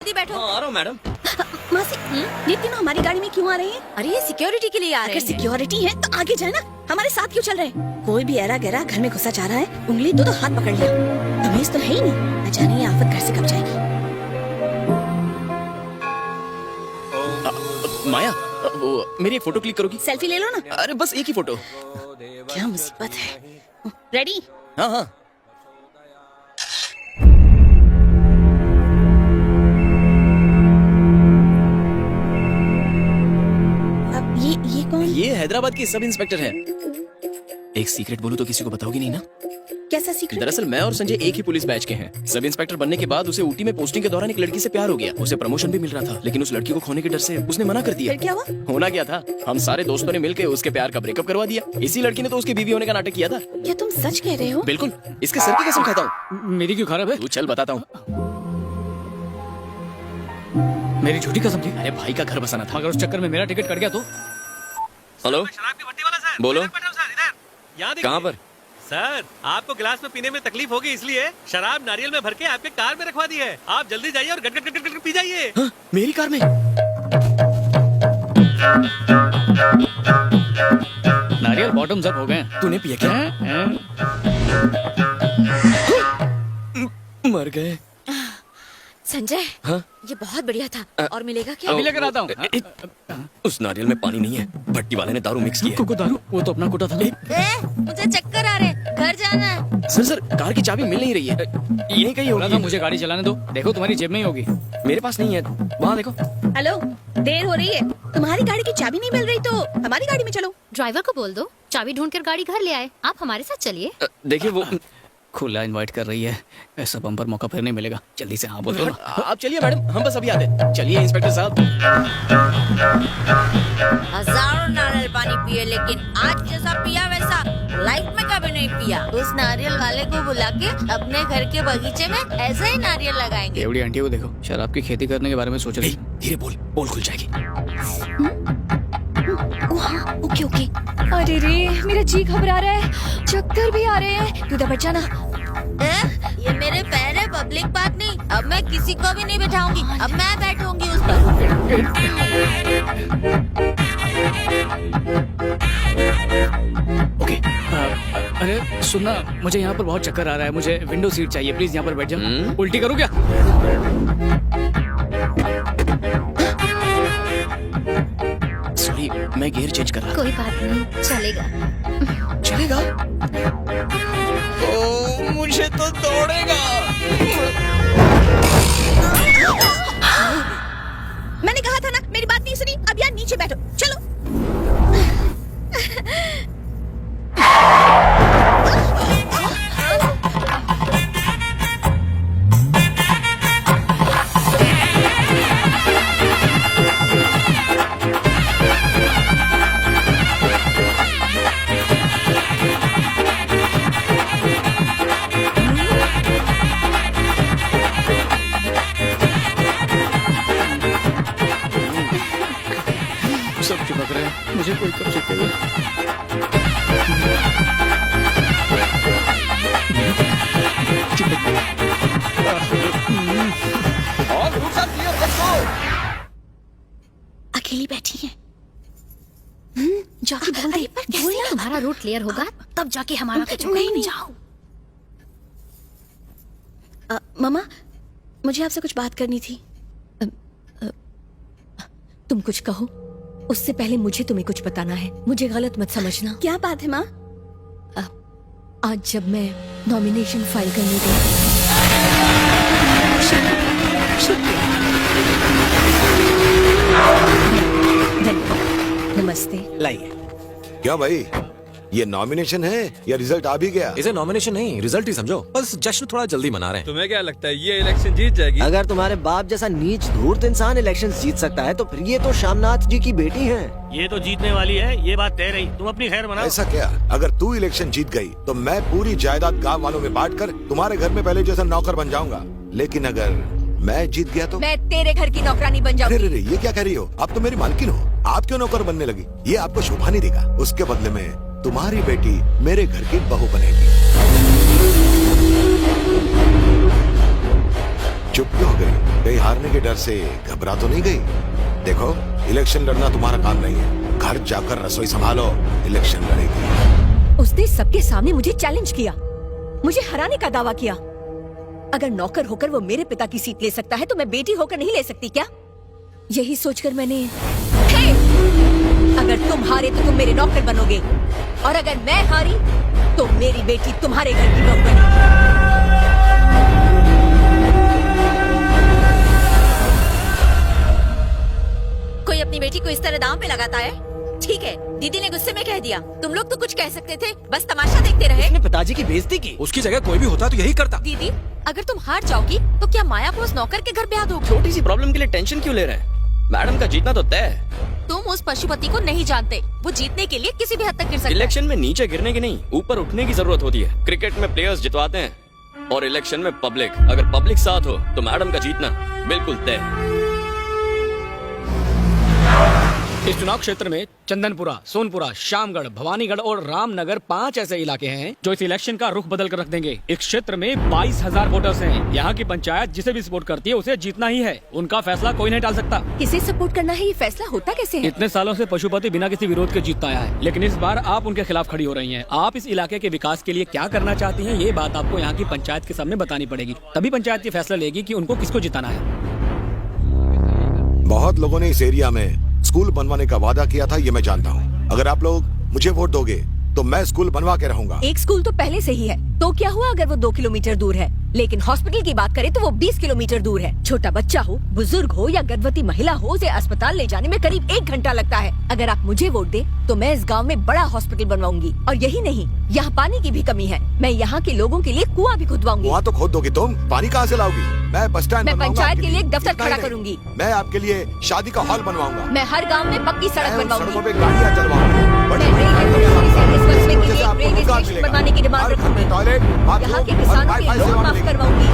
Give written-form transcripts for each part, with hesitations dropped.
जल्दी बैठो। हाँ, आ रहा हूँ मैडम। मासी, ये तीनों हमारी गाड़ी में क्यों आ रहे हैं? अरे ये सिक्योरिटी के लिए आ रहे अगर हैं। सिक्योरिटी है तो आगे जाए ना, हमारे साथ क्यों चल रहे हैं? कोई भी ऐरा गहरा घर में घुसा जा रहा है, उंगली दो तो हाथ पकड़ लिया। तमीज तो है ही नहीं, न जाने ये आफत घर से कब जाएगी। माया, वो मेरी एक फोटो क्लिक करोगी? सेल्फी ले लो ना। अरे बस एक ही फोटो। क्या मुसीबत है। रेडी? हाँ हाँ। अब ये कौन? ये हैदराबाद के सब इंस्पेक्टर हैं। एक सीक्रेट बोलूं तो किसी को बताओगी नहीं ना? कैसा सीक्रेट? दरअसल मैं और संजय एक ही पुलिस बैच के हैं। सब इंस्पेक्टर बनने के बाद उसे ऊटी में पोस्टिंग के दौरान एक लड़की से प्यार हो गया। उसे प्रमोशन भी मिल रहा था, लेकिन उस लड़की को खोने के डर से उसने मना कर दिया। फिर क्या हुआ? होना क्या था, हम सारे दोस्तों ने मिलकर उसके प्यार का ब्रेकअप करवा दिया। इसी लड़की ने तो उसकी बीवी होने का नाटक किया था। क्या तुम सच कह रहे हो? बिल्कुल, इसके सर की कसम खाता हूँ। मेरी क्यों खराब है? तू चल बताता हूँ। मेरी झूठी कसम थी। अरे भाई का घर बसाना था। अगर उस चक्कर में मेरा टिकट कट गया तो? हेलो, शराब की भट्टी वाला सर, बोलो। इधर बैठो सर, इधर। यहाँ देखिए। कहाँ पर? सर, आपको गिलास में पीने में तकलीफ होगी, इसलिए शराब नारियल में भर के आपके कार में रखवा दी है। आप जल्दी जाइए और गट गट गट गट पी जाइए। हाँ, मेरी कार में? नारियल बॉटम्स अप हो गए। तूने पिया क्या? मर गए। संजय, हाँ? ये बहुत बढ़िया था। और मिलेगा क्या? अभी लेकर आता हूँ। उस नारियल में पानी नहीं है, भट्टी वाले ने दारू मिक्स की है। को दारू? वो तो अपना कोटा था ना। मुझे चक्कर आ रहे हैं, घर जाना है। सर कार की चाबी मिल नहीं रही है। यही कहीं बोला था होगी। मुझे गाड़ी चलाने दो। देखो तुम्हारी जेब में ही होगी। मेरे पास नहीं है, वहाँ देखो। हेलो, देर हो रही है। तुम्हारी गाड़ी की चाबी नहीं मिल रही तो हमारी गाड़ी में चलो। ड्राइवर को बोल दो चाबी ढूंढकर गाड़ी घर ले आए। आप हमारे साथ चलिए। देखिए वो खुला इनवाइट कर रही है, ऐसा बम्पर मौका फिर नहीं मिलेगा। जल्दी से हाँ बोलो ना। आप चलिए मैडम, हम बस अभी आते हैं। चलिए इंस्पेक्टर साहब। हजारों नारियल पानी पिए, लेकिन आज जैसा पिया वैसा लाइफ में कभी नहीं पिया। उस नारियल वाले को बुला के अपने घर के बगीचे में ऐसा ही नारियल लगाएंगे। केवड़ी आंटी को देखो, शराब की खेती करने के बारे में सोच रही। धीरे बोल, बोल खुल जाएगी। Okay okay. अरे रे, मेरा जी घबरा रहा है, चक्कर भी आ रहे हैं। तू इधर बैठ जाना। ये मेरे पैर है, पब्लिक बात नहीं। अब मैं किसी को भी नहीं बैठाऊंगी, अब मैं बैठूंगी उस पर। ओके। अरे सुनना, मुझे यहाँ पर बहुत चक्कर आ रहा है। मुझे विंडो सीट चाहिए, प्लीज यहाँ पर बैठ जाओ। उल्टी करूँ क्या? सॉरी, मैं गियर चेंज कर रहा कोई बात नहीं, चलेगा। था। चलेगा? ओ, मुझे तो दौड़ेगा। मैंने कहा था ना, मेरी बात नहीं सुनी। अब यार नीचे बैठो, चलो। सब चिपक रहे हैं, मुझे कोई कब चिपकेगा? अकेली बैठी है। जाके बोल दे। कैसे तुम्हारा रूट क्लियर होगा तब जाके हमारा कुछ होगा। नहीं जाओ। मामा, मुझे आपसे कुछ बात करनी थी। तुम कुछ कहो, उससे पहले मुझे तुम्हें कुछ बताना है। मुझे गलत मत समझना। क्या बात है माँ? आज जब मैं नॉमिनेशन फाइल करने गई। नमस्ते। लाइए। क्या भाई, ये नॉमिनेशन है या रिजल्ट आ भी गया? इसे नॉमिनेशन नहीं, रिजल्ट ही समझो। बस जश्न थोड़ा जल्दी मना रहे हैं। तुम्हें क्या लगता है ये इलेक्शन जीत जाएगी? अगर तुम्हारे बाप जैसा नीच धूर्त इंसान इलेक्शन जीत सकता है तो फिर ये तो श्यामनाथ जी की बेटी है। ये तो जीतने वाली है, ये बात तय रही। तुम अपनी खैर मनाओ। ऐसा क्या? अगर तू इलेक्शन जीत गई तो मैं पूरी जायदाद गांव वालों में बांटकर तुम्हारे घर में पहले जैसा नौकर बन जाऊंगा। लेकिन अगर मैं जीत गया तो? मैं तेरे घर की नौकरानी बन जाऊंगी। अरे ये क्या कह रही हो? आप तो मेरी मालकिन हो, आप क्यों नौकर बनने लगी? ये आपको शोभा नहीं देगा। उसके बदले में तुम्हारी बेटी मेरे घर की बहू बनेगी। चुप क्यों हो गई? कहीं हारने के डर से घबरा तो नहीं गई? देखो, इलेक्शन लड़ना तुम्हारा काम नहीं है। घर जाकर रसोई संभालो, इलेक्शन लड़ेगी। उसने सबके सामने मुझे चैलेंज किया, मुझे हराने का दावा किया। अगर नौकर होकर वो मेरे पिता की सीट ले सकता है तो मैं बेटी होकर नहीं ले सकती क्या? यही सोचकर मैंने अगर तुम हारे तो तुम मेरे नौकर बनोगे, और अगर मैं हारी तो मेरी बेटी तुम्हारे घर की बहू बनेगी। कोई अपनी बेटी को इस तरह दांव पे लगाता है? ठीक है, दीदी ने गुस्से में कह दिया। तुम लोग तो कुछ कह सकते थे, बस तमाशा देखते रहे। उसने पिताजी की बेइज्जती की। उसकी जगह कोई भी होता तो यही करता। दीदी, अगर तुम हार जाओगी तो क्या माया को उस नौकर के घर ब्याह दोगी? छोटी सी प्रॉब्लम के लिए टेंशन क्यों ले रहे हैं? मैडम का जीतना तो तय है। तुम उस पशुपति को नहीं जानते, वो जीतने के लिए किसी भी हद तक गिर सकता है। इलेक्शन में नीचे गिरने की नहीं, ऊपर उठने की जरूरत होती है। क्रिकेट में प्लेयर्स जितवाते हैं और इलेक्शन में पब्लिक। अगर पब्लिक साथ हो तो मैडम का जीतना बिल्कुल तय है। इस चुनाव क्षेत्र में चंदनपुरा, सोनपुरा, शामगढ़, भवानीगढ़ और रामनगर 5 ऐसे इलाके हैं जो इस इलेक्शन का रुख बदल कर रख देंगे। इस क्षेत्र में 22,000 वोटर्स हैं। यहाँ की पंचायत जिसे भी सपोर्ट करती है उसे जीतना ही है। उनका फैसला कोई नहीं टाल सकता। किसे सपोर्ट करना है ये फैसला होता कैसे है? इतने सालों से पशुपति बिना किसी विरोध के जीतता आया है, लेकिन इस बार आप उनके खिलाफ खड़ी हो रही हैं। आप इस इलाके के विकास के लिए क्या करना चाहती हैं, ये बात आपको यहाँ की पंचायत के सामने बतानी पड़ेगी। तभी पंचायत ये फैसला लेगी कि उनको किसको जिताना है। बहुत लोगों ने इस एरिया में स्कूल बनवाने का वादा किया था, ये मैं जानता हूँ। अगर आप लोग मुझे वोट दोगे तो मैं स्कूल बनवा के रहूंगा। एक स्कूल तो पहले से ही है, तो क्या हुआ अगर वो 2 किलोमीटर दूर है? लेकिन हॉस्पिटल की बात करें तो वो 20 किलोमीटर दूर है। छोटा बच्चा हो, बुजुर्ग हो या गर्भवती महिला हो, उसे अस्पताल ले जाने में करीब 1 घंटा लगता है। अगर आप मुझे वोट दे तो मैं इस गांव में बड़ा हॉस्पिटल बनवाऊंगी। और यही नहीं, यहाँ पानी की भी कमी है। मैं यहाँ के लोगों के लिए कुआं भी खुदवाऊंगी। कुआं तो खोद दोगी तुम, पानी कहाँ से लाओगी? मैं बस स्टैंड मैं बनवाऊंगा पंचायत आपके के लिए एक दफ्तर इतना खड़ा ही नहीं, करूंगी। मैं आपके लिए शादी का हॉल बनवाऊंगा। मैं हर गांव में पक्की सड़क मैं उन बनवाऊंगी। सड़कों पे गाड़ियाँ चलवाऊंगा। बड़ी मैं रेलवे बड़ी से इस मसले के जैसे लिए आपको रेलवे रोजगार स्टेशन मिलेगा। बनवाने की डिमांड हर घर में रखूंगी। टॉयलेट, यहाँ बाथरूम के और किसानों के वाईफाई लोन सेवा माफ मिलेगी। करवाऊंगी।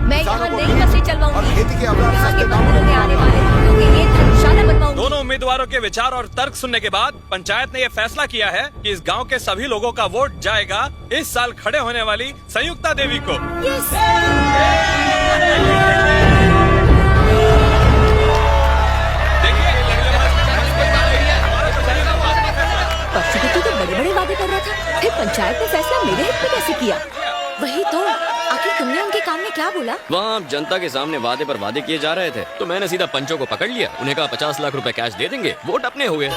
मैं किसानों यहाँ को नई बीज बसें और चलवाऊंगी। खेती के औजार यहाँ सस्ते के दामों मंदिरों में में आने वाले लोगों के लिए धर्मशाला बनवाऊंगी। दोनों उम्मीदवारों के विचार और तर्क सुनने के बाद पंचायत ने यह फैसला किया है कि इस गांव के सभी लोगों का वोट जाएगा इस साल खड़े होने वाली संयुक्ता देवी को। पशुपति तो बड़े बड़े वादे कर रहा था, फिर पंचायत ने फैसला मेरे हित में कैसे किया? वही तो, आखिर तुमने उनके कान में क्या बोला? वहाँ आप जनता के सामने वादे पर वादे किए जा रहे थे, तो मैंने सीधा पंचों को पकड़ लिया। उन्हें कहा 50 लाख रुपए कैश दे देंगे, वोट अपने हुए।